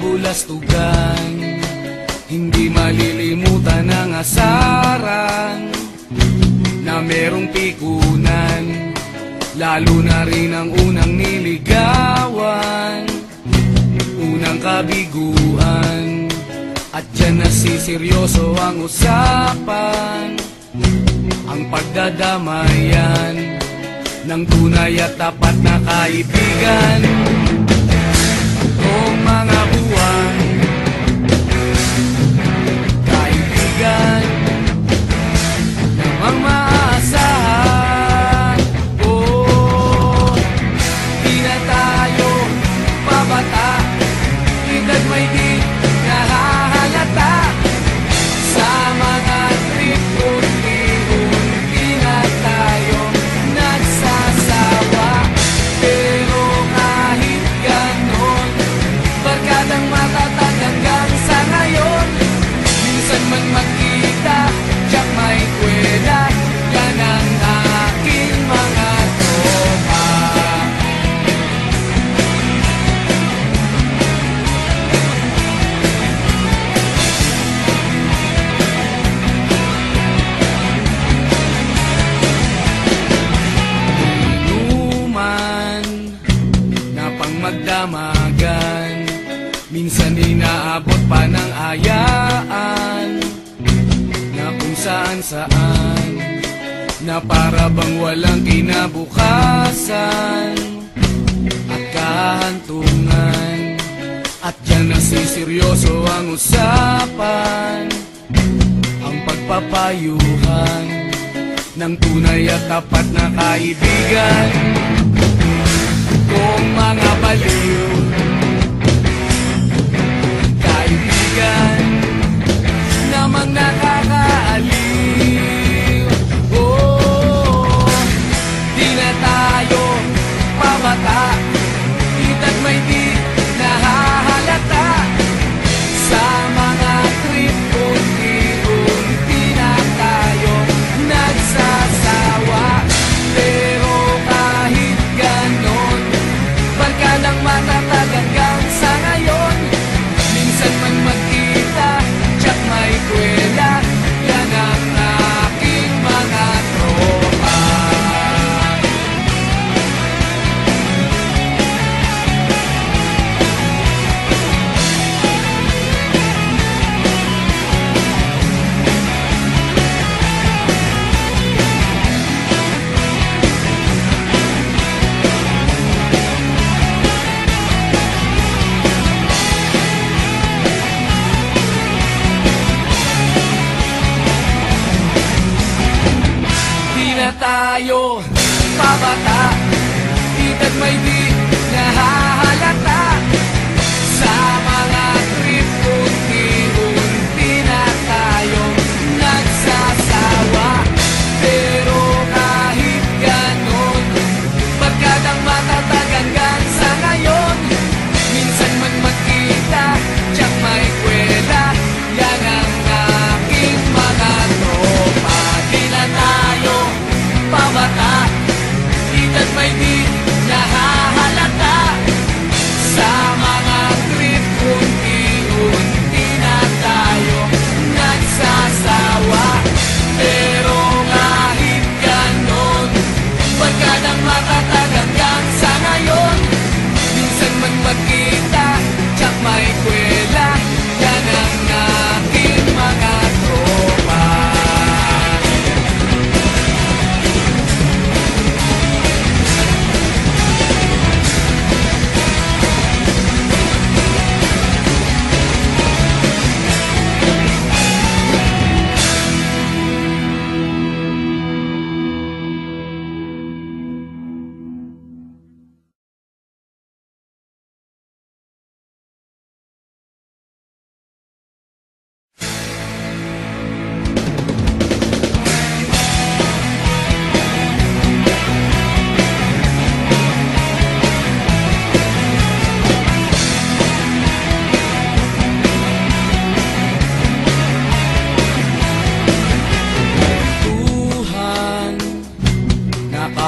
nakabulastugan, hindi malilimutan ang asaran na merong pikunan, lalo na rin ang unang niligawan, unang kabiguan. At dyan nasiseryoso ang usapan, ang pagdadamayan ng tunay at tapat na kaibigan. Ang mga buwan, kaibigan namang maaasahan. Oh, di na tayo pabata, edad may di nahahalata. Sa mga trip unti-unti na tayo nagsasawa. Pero kahit ganon, barkadang matatag hanggang sa ngayon. Minsan man magkita, tiyak may kwela, yan ang aking mga tropa. Inuman na pang magdamagan, minsan inaabot pa ng ayaan, na kung saan-saan, na para bang walang kinabukasan at kahantungan. At dyan nasiseryoso ang usapan, ang pagpapayuhan ng tunay at tapat na kaibigan. Kung mga baliw, kaibigan namang nakakaaliw. Oh, di na tayo pabata, edad may di nahahalata. Sa mga trip unti-unti na tayo nagsasawa. Pero kahit ganon, barkadang matatag hanggang sa ngayon. Minsan man magkita, tiyak may kwela, yan ang aking mga tropa. Tayo pabata, edad may di nahahalata. Sa mga trip unti-unti na tayo nagsasawa. Pero kahit ganon, barkadang matatag hanggang sa ngayon. Minsan man magkita, tiyak may kwela, yan ang aking mga tropa. Di na tayo pabata, edad may di nahahalata. Sa mga trip unti-unti na tayo nagsasawa. Pero kahit ganon, barkadang matatag hanggang sa ngayon. Minsan man magkita, tiyak may kwela, yan ang aking mga tropa.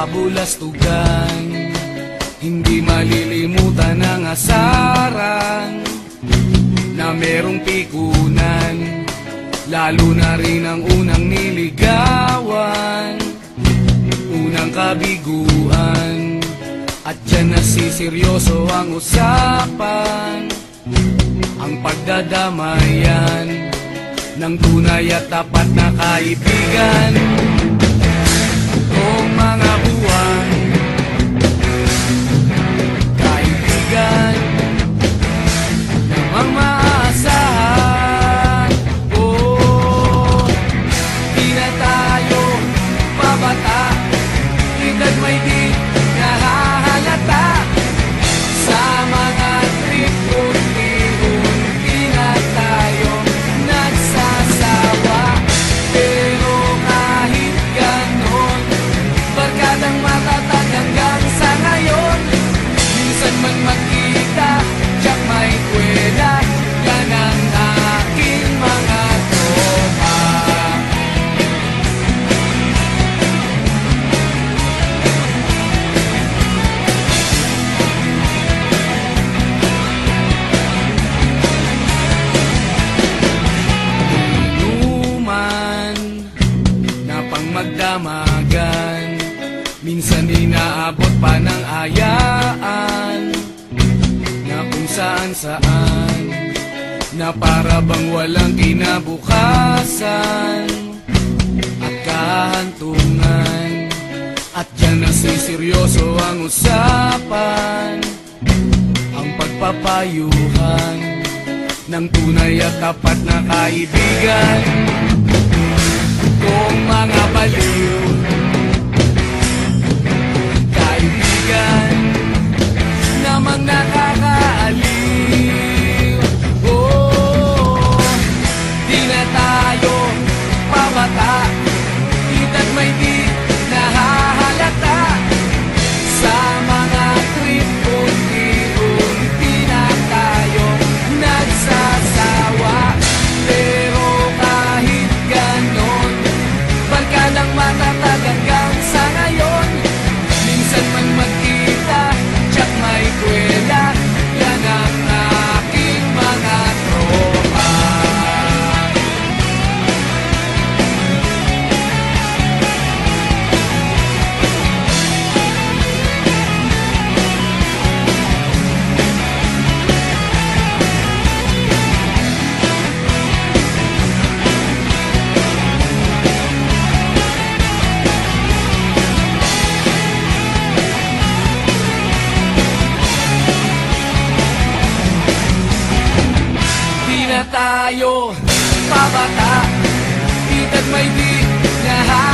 kabulastugan, hindi malilimutan ang asaran na merong pikunan, lalo na rin ang unang niligawan, unang kabiguan. At dyan nasiseryoso ang usapan, ang pagdadamayan ng tunay at tapat na kaibigan. Kung mga buwan, kaibigan namang maaasahan. Oh, di na tayo pabata, edad may di nahahalata. Sa mga trip unti-unti na tayo nagsasawa. Pero kahit ganon, barkadang matatag hanggang sa ngayon. Minsan man magkita, tiyak may kwela, yan ang aking mga tropa. Inuman na pang magdamagan, minsan inaabot pa ng ayaan, na kung saan-saan, na para bang walang kinabukasan at kahantungan. At dyan nasiseryoso ang usapan, ang pagpapayuhan ng tunay at tapat na kaibigan. Kung mga baliw, kaibigan namang nakakaaliw. Oh, di na tayo pabata, edad may di nahahalata. Sa mga trip unti-unti na tayo nagsasawa. Pero kahit ganon, barkadang matatag hanggang sa ngayon. Minsan man magkita, tiyak may kwela, yan ang aking mga tropa. Di na tayo pabata, edad may di nahahalata.